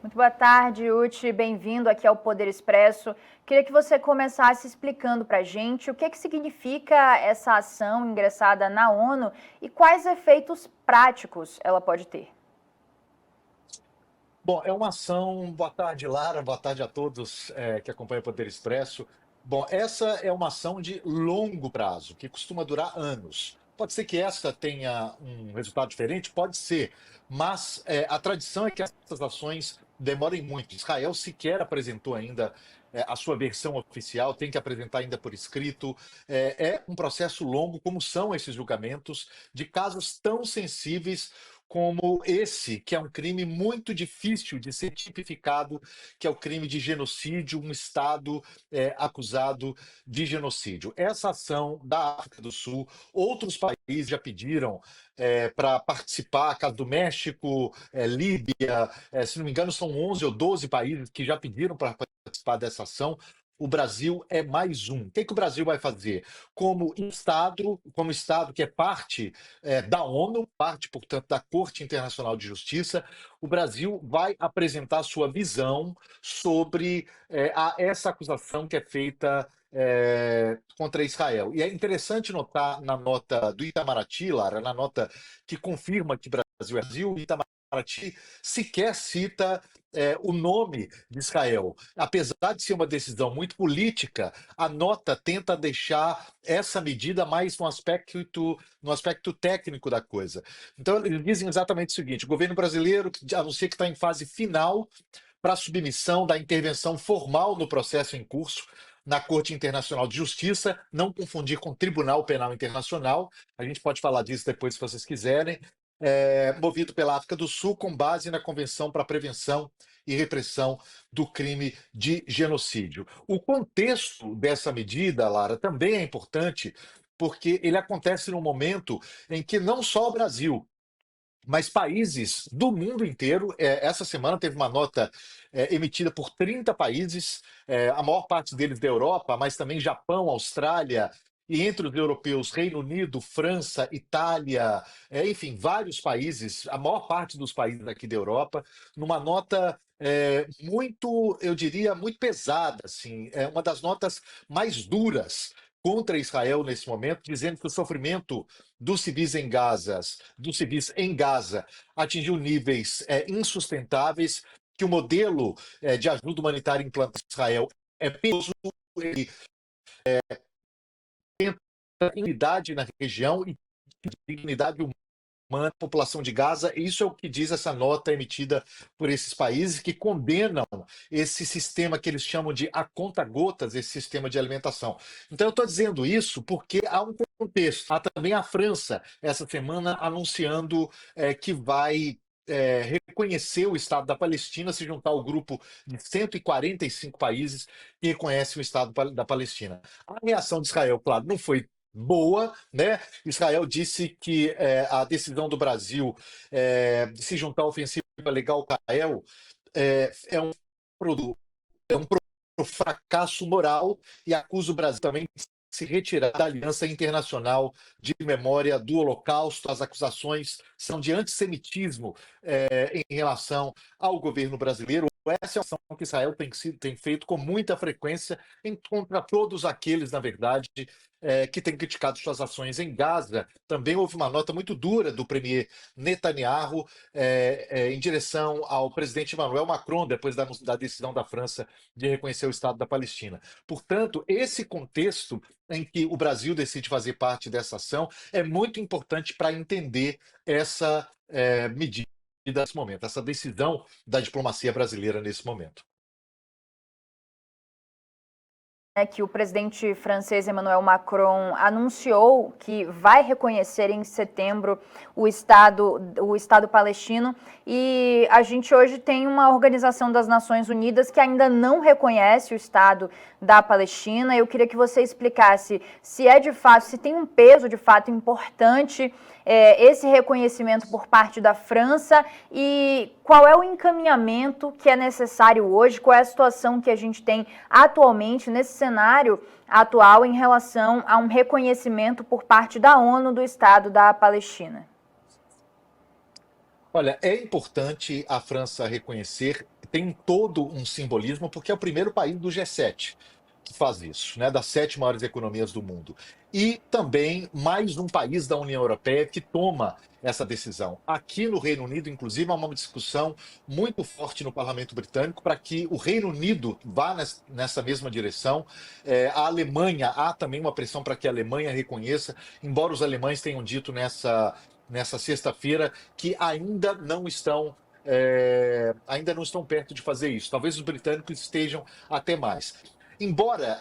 Muito boa tarde, Uti. Bem-vindo aqui ao Poder Expresso. Queria que você começasse explicando para a gente o que significa essa ação ingressada na ONU e quais efeitos práticos ela pode ter. Bom, é uma ação. Boa tarde, Lara. Boa tarde a todos que acompanham o Poder Expresso. Bom, essa é uma ação de longo prazo, que costuma durar anos. Pode ser que essa tenha um resultado diferente, pode ser, mas a tradição é que essas ações demorem muito. Israel sequer apresentou ainda a sua versão oficial, tem que apresentar ainda por escrito. É um processo longo, como são esses julgamentos, de casos tão sensíveis como esse, que é um crime muito difícil de ser tipificado, que é o crime de genocídio, um Estado acusado de genocídio. Essa ação da África do Sul, outros países já pediram para participar, caso do México, Líbia, se não me engano, são 11 ou 12 países que já pediram para participar dessa ação. O Brasil é mais um. O que o Brasil vai fazer? Como Estado que é parte da ONU, parte, portanto, da Corte Internacional de Justiça, o Brasil vai apresentar sua visão sobre essa acusação que é feita contra Israel. E é interessante notar na nota do Itamaraty, Lara, na nota que confirma que Brasil é Brasil, o Itamaraty sequer cita o nome de Israel. Apesar de ser uma decisão muito política, a nota tenta deixar essa medida mais no aspecto técnico da coisa. Então, eles dizem exatamente o seguinte: o governo brasileiro anuncia que está em fase final para a submissão da intervenção formal no processo em curso na Corte Internacional de Justiça, não confundir com Tribunal Penal Internacional, a gente pode falar disso depois se vocês quiserem, movido pela África do Sul com base na Convenção para a Prevenção e Repressão do Crime de Genocídio. O contexto dessa medida, Lara, também é importante, porque ele acontece num momento em que não só o Brasil, mas países do mundo inteiro. Essa semana teve uma nota emitida por 30 países, a maior parte deles da Europa, mas também Japão, Austrália, e entre os europeus, Reino Unido, França, Itália, enfim, vários países, a maior parte dos países aqui da Europa, numa nota muito, eu diria, muito pesada, assim, é uma das notas mais duras contra Israel nesse momento, dizendo que o sofrimento dos civis em Gaza atingiu níveis insustentáveis, que o modelo de ajuda humanitária implantado em Israel é perigoso, ele tenta dignidade na região e dignidade humana da população de Gaza. Isso é o que diz essa nota emitida por esses países que condenam esse sistema que eles chamam de a conta-gotas, esse sistema de alimentação. Então, eu estou dizendo isso porque há um contexto. Há também a França, essa semana, anunciando que vai reconhecer o Estado da Palestina, se juntar ao grupo de 145 países que reconhecem o Estado da Palestina. A reação de Israel, claro, não foi boa, né? Israel disse que a decisão do Brasil de se juntar à ofensiva legal a Israel é um produto, fracasso moral, e acusa o Brasil também de se retirar da Aliança Internacional de Memória do Holocausto. As acusações são de antissemitismo em relação ao governo brasileiro. Essa é uma ação que Israel tem feito com muita frequência contra todos aqueles, na verdade, que têm criticado suas ações em Gaza. Também houve uma nota muito dura do premier Netanyahu em direção ao presidente Emmanuel Macron, depois da decisão da França de reconhecer o Estado da Palestina. Portanto, esse contexto em que o Brasil decide fazer parte dessa ação é muito importante para entender essa medida nesse momento, essa decisão da diplomacia brasileira nesse momento. Que o presidente francês Emmanuel Macron anunciou que vai reconhecer em setembro o Estado palestino, e a gente hoje tem uma Organização das Nações Unidas que ainda não reconhece o Estado da Palestina. Eu queria que você explicasse se é de fato, se tem um peso de fato importante esse reconhecimento por parte da França, e qual é o encaminhamento que é necessário hoje, qual é a situação que a gente tem atualmente nesse cenário atual em relação a um reconhecimento por parte da ONU do Estado da Palestina. Olha, é importante a França reconhecer, tem todo um simbolismo, porque é o primeiro país do G7 que faz isso, né, das 7 maiores economias do mundo. E também mais um país da União Europeia que toma essa decisão. Aqui no Reino Unido, inclusive, há uma discussão muito forte no Parlamento Britânico para que o Reino Unido vá nessa mesma direção. A Alemanha, há também uma pressão para que a Alemanha reconheça, embora os alemães tenham dito nessa sexta-feira que ainda não estão perto de fazer isso. Talvez os britânicos estejam até mais. Embora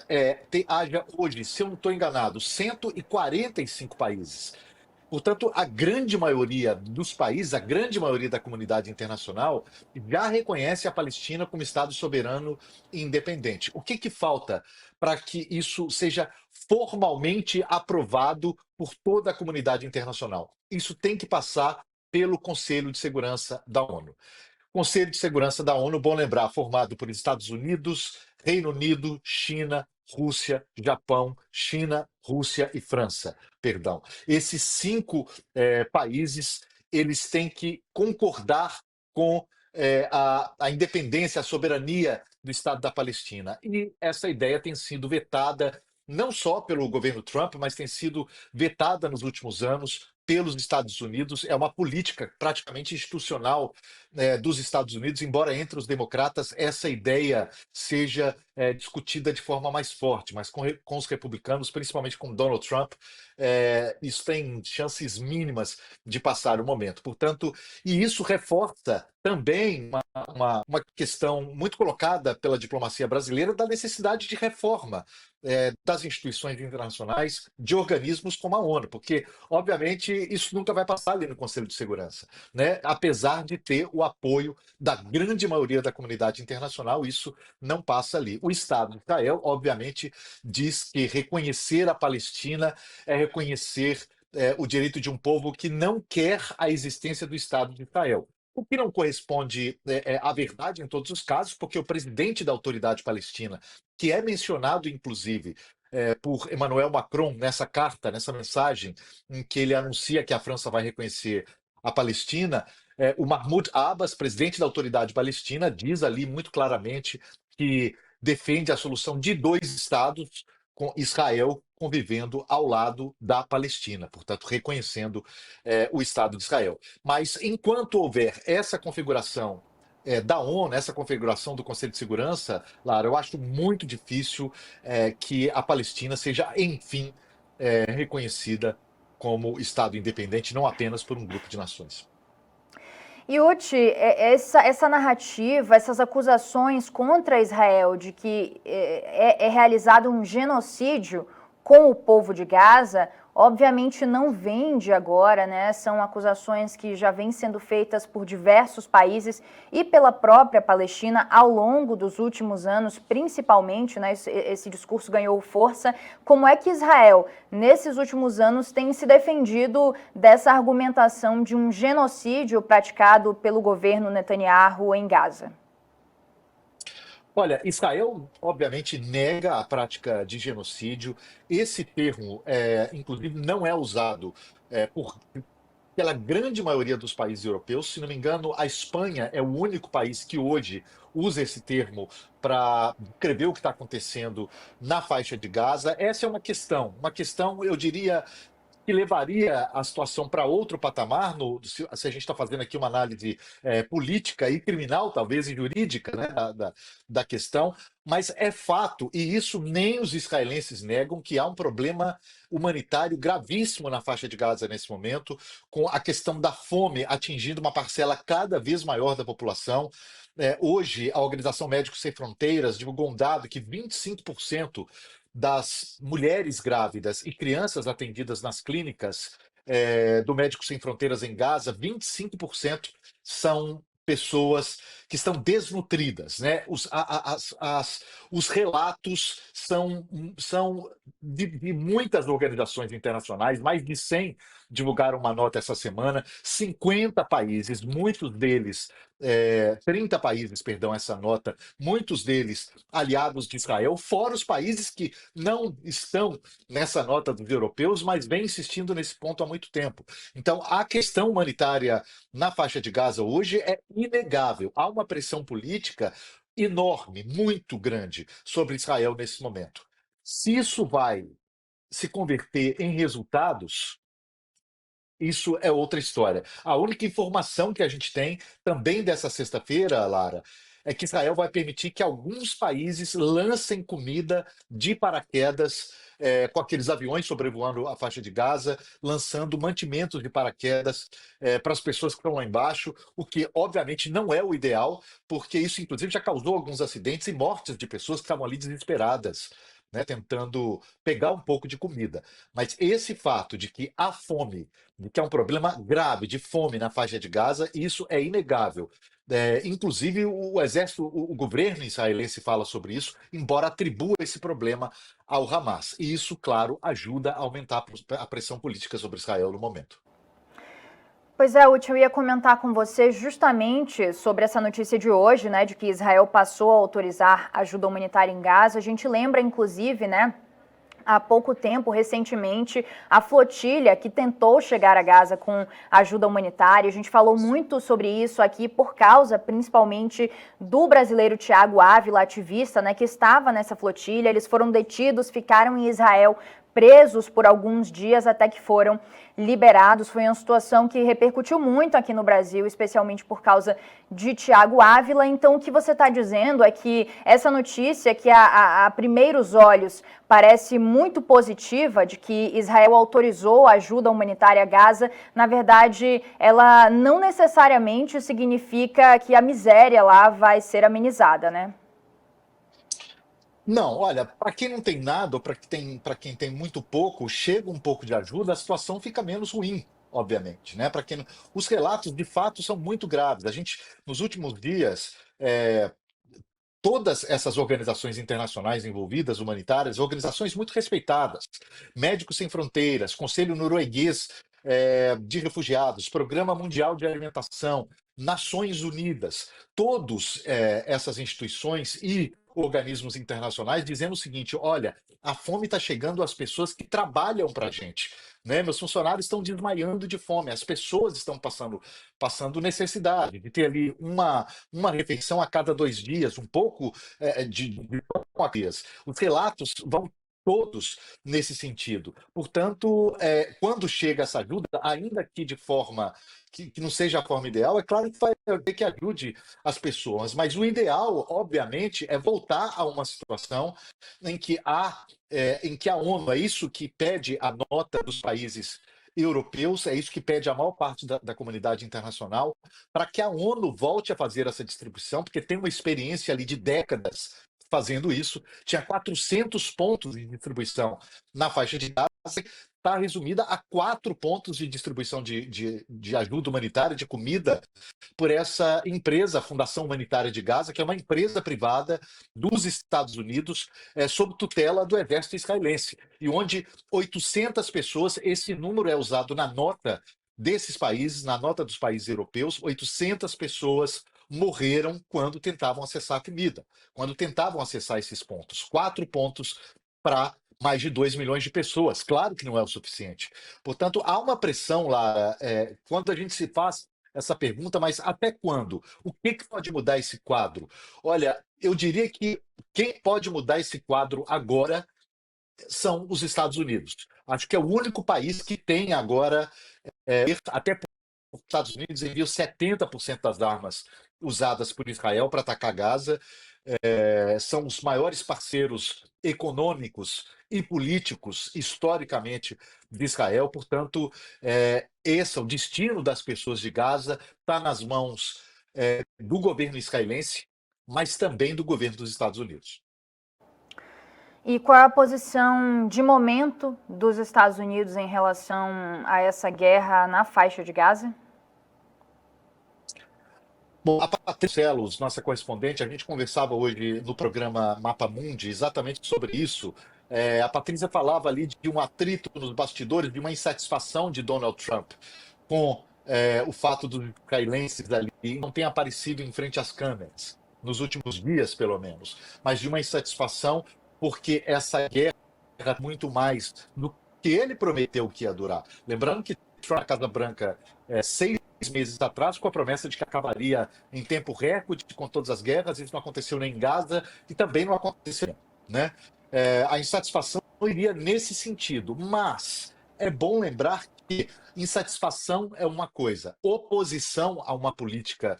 haja hoje, se eu não estou enganado, 145 países. Portanto, a grande maioria dos países, a grande maioria da comunidade internacional, já reconhece a Palestina como Estado soberano e independente. O que falta para que isso seja formalmente aprovado por toda a comunidade internacional? Isso tem que passar pelo Conselho de Segurança da ONU. Conselho de Segurança da ONU, bom lembrar, formado por Estados Unidos, Reino Unido, China, Rússia, Japão, China, Rússia e França, perdão. Esses 5 países, eles têm que concordar com a independência, a soberania do Estado da Palestina. E essa ideia tem sido vetada não só pelo governo Trump, mas tem sido vetada nos últimos anos pelos Estados Unidos. É uma política praticamente institucional dos Estados Unidos, embora entre os democratas essa ideia seja discutida de forma mais forte, mas com os republicanos, principalmente com Donald Trump, isso tem chances mínimas de passar o momento. Portanto, e isso reforça também uma questão muito colocada pela diplomacia brasileira da necessidade de reforma das instituições internacionais, de organismos como a ONU, porque, obviamente, isso nunca vai passar ali no Conselho de Segurança, né? Apesar de ter o apoio da grande maioria da comunidade internacional, isso não passa ali. O Estado de Israel, obviamente, diz que reconhecer a Palestina é reconhecer o direito de um povo que não quer a existência do Estado de Israel. O que não corresponde à verdade em todos os casos, porque o presidente da Autoridade Palestina, que é mencionado, inclusive, por Emmanuel Macron nessa carta, nessa mensagem, em que ele anuncia que a França vai reconhecer a Palestina, o Mahmoud Abbas, presidente da Autoridade Palestina, diz ali muito claramente que defende a solução de 2 estados, com Israel convivendo ao lado da Palestina, portanto, reconhecendo o Estado de Israel. Mas enquanto houver essa configuração da ONU, essa configuração do Conselho de Segurança, Lara, eu acho muito difícil que a Palestina seja, enfim, reconhecida como Estado independente, não apenas por um grupo de nações. E Uti, essa narrativa, essas acusações contra Israel de que é realizado um genocídio com o povo de Gaza, obviamente não vem de agora, né? São acusações que já vêm sendo feitas por diversos países e pela própria Palestina ao longo dos últimos anos, principalmente, né? Esse discurso ganhou força. Como é que Israel, nesses últimos anos, tem se defendido dessa argumentação de um genocídio praticado pelo governo Netanyahu em Gaza? Olha, Israel, obviamente, nega a prática de genocídio. Esse termo, inclusive, não é usado pela grande maioria dos países europeus. Se não me engano, a Espanha é o único país que hoje usa esse termo para descrever o que está acontecendo na faixa de Gaza. Essa é uma questão, eu diria, que levaria a situação para outro patamar, se a gente está fazendo aqui uma análise política e criminal, talvez, e jurídica, né, da questão, mas é fato, e isso nem os israelenses negam, que há um problema humanitário gravíssimo na faixa de Gaza nesse momento, com a questão da fome atingindo uma parcela cada vez maior da população. Hoje, a Organização Médicos Sem Fronteiras divulgou um dado que 25% das mulheres grávidas e crianças atendidas nas clínicas do Médicos Sem Fronteiras em Gaza, 25% são pessoas que estão desnutridas, né? Os relatos são de muitas organizações internacionais, mais de 100 divulgaram uma nota essa semana, 50 países, muitos deles, 30 países, perdão, essa nota, muitos deles aliados de Israel, fora os países que não estão nessa nota dos europeus, mas vêm insistindo nesse ponto há muito tempo. Então, a questão humanitária na faixa de Gaza hoje é inegável. Há uma uma pressão política enorme, muito grande sobre Israel nesse momento. Se isso vai se converter em resultados, isso é outra história. A única informação que a gente tem também dessa sexta-feira, Lara, é que Israel vai permitir que alguns países lancem comida de paraquedas, com aqueles aviões sobrevoando a faixa de Gaza, lançando mantimentos de paraquedas para as pessoas que estão lá embaixo, o que obviamente não é o ideal, porque isso inclusive já causou alguns acidentes e mortes de pessoas que estavam ali desesperadas, né, tentando pegar um pouco de comida. Mas esse fato de que há fome, de que há um problema grave de fome na faixa de Gaza, isso é inegável. Inclusive, o exército, o governo israelense fala sobre isso, embora atribua esse problema ao Hamas. E isso, claro, ajuda a aumentar a pressão política sobre Israel no momento. Pois é, Uti, eu ia comentar com você justamente sobre essa notícia de hoje, né, de que Israel passou a autorizar ajuda humanitária em Gaza. A gente lembra, inclusive, né, há pouco tempo, recentemente, a flotilha que tentou chegar a Gaza com ajuda humanitária. A gente falou muito sobre isso aqui por causa, principalmente, do brasileiro Thiago Ávila, ativista, né, que estava nessa flotilha. Eles foram detidos, ficaram em Israel presos por alguns dias até que foram liberados. Foi uma situação que repercutiu muito aqui no Brasil, especialmente por causa de Thiago Ávila. Então, o que você está dizendo é que essa notícia, que a primeiros olhos parece muito positiva, de que Israel autorizou a ajuda humanitária a Gaza, na verdade, ela não necessariamente significa que a miséria lá vai ser amenizada, né? Não, olha, para quem não tem nada, ou para quem tem muito pouco, chega um pouco de ajuda, a situação fica menos ruim, obviamente, né? Para quem não- Os relatos de fato são muito graves. A gente, nos últimos dias, todas essas organizações internacionais envolvidas, humanitárias, organizações muito respeitadas, Médicos Sem Fronteiras, Conselho Norueguês de Refugiados, Programa Mundial de Alimentação, Nações Unidas, todas essas instituições e organismos internacionais dizendo o seguinte: olha, a fome está chegando às pessoas que trabalham para a gente. Né? Meus funcionários estão desmaiando de fome, as pessoas estão passando necessidade de ter ali uma refeição a cada 2 dias, um pouco de pão a dias. Os relatos vão todos nesse sentido. Portanto, quando chega essa ajuda, ainda que de forma que não seja a forma ideal, é claro que vai ter que ajude as pessoas, mas o ideal, obviamente, é voltar a uma situação em que a ONU, é isso que pede a nota dos países europeus, é isso que pede a maior parte da comunidade internacional, para que a ONU volte a fazer essa distribuição, porque tem uma experiência ali de décadas fazendo isso. Tinha 400 pontos de distribuição na faixa de Gaza, está resumida a 4 pontos de distribuição de ajuda humanitária, de comida, por essa empresa, a Fundação Humanitária de Gaza, que é uma empresa privada dos Estados Unidos, sob tutela do exército israelense, e onde 800 pessoas, esse número é usado na nota desses países, na nota dos países europeus, 800 pessoas morreram quando tentavam acessar a comida, quando tentavam acessar esses pontos. 4 pontos para mais de 2 milhões de pessoas. Claro que não é o suficiente. Portanto, há uma pressão lá, quando a gente se faz essa pergunta, mas até quando? O que pode mudar esse quadro? Olha, eu diria que quem pode mudar esse quadro agora são os Estados Unidos. Acho que é o único país que tem agora, até porque os Estados Unidos enviam 70% das armas usadas por Israel para atacar Gaza, são os maiores parceiros econômicos e políticos, historicamente, de Israel. Portanto, esse é o destino das pessoas de Gaza, está nas mãos do governo israelense, mas também do governo dos Estados Unidos. E qual é a posição de momento dos Estados Unidos em relação a essa guerra na faixa de Gaza? Bom, a Patrícia Celos, nossa correspondente, a gente conversava hoje no programa Mapa Mundi exatamente sobre isso. A Patrícia falava ali de um atrito nos bastidores, de uma insatisfação de Donald Trump com o fato dos israelenses ali não terem aparecido em frente às câmeras, nos últimos dias, pelo menos, mas de uma insatisfação porque essa guerra é muito mais do que ele prometeu que ia durar. Lembrando que Trump na Casa Branca 6 meses atrás com a promessa de que acabaria em tempo recorde com todas as guerras. Isso não aconteceu nem em Gaza e também não aconteceu, né? A insatisfação iria nesse sentido, mas é bom lembrar que insatisfação é uma coisa, oposição a uma política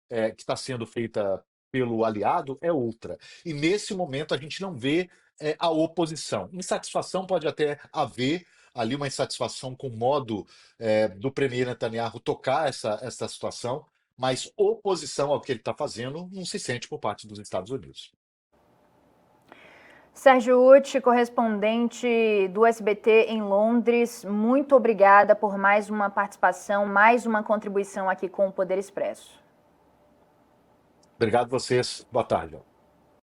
que está sendo feita pelo aliado é outra. E nesse momento a gente não vê a oposição. Insatisfação pode até haver ali uma insatisfação com o modo do premier Netanyahu tocar essa situação, mas oposição ao que ele está fazendo não se sente por parte dos Estados Unidos. Sérgio Ucci, correspondente do SBT em Londres, muito obrigada por mais uma participação, mais uma contribuição aqui com o Poder Expresso. Obrigado a vocês. Boa tarde.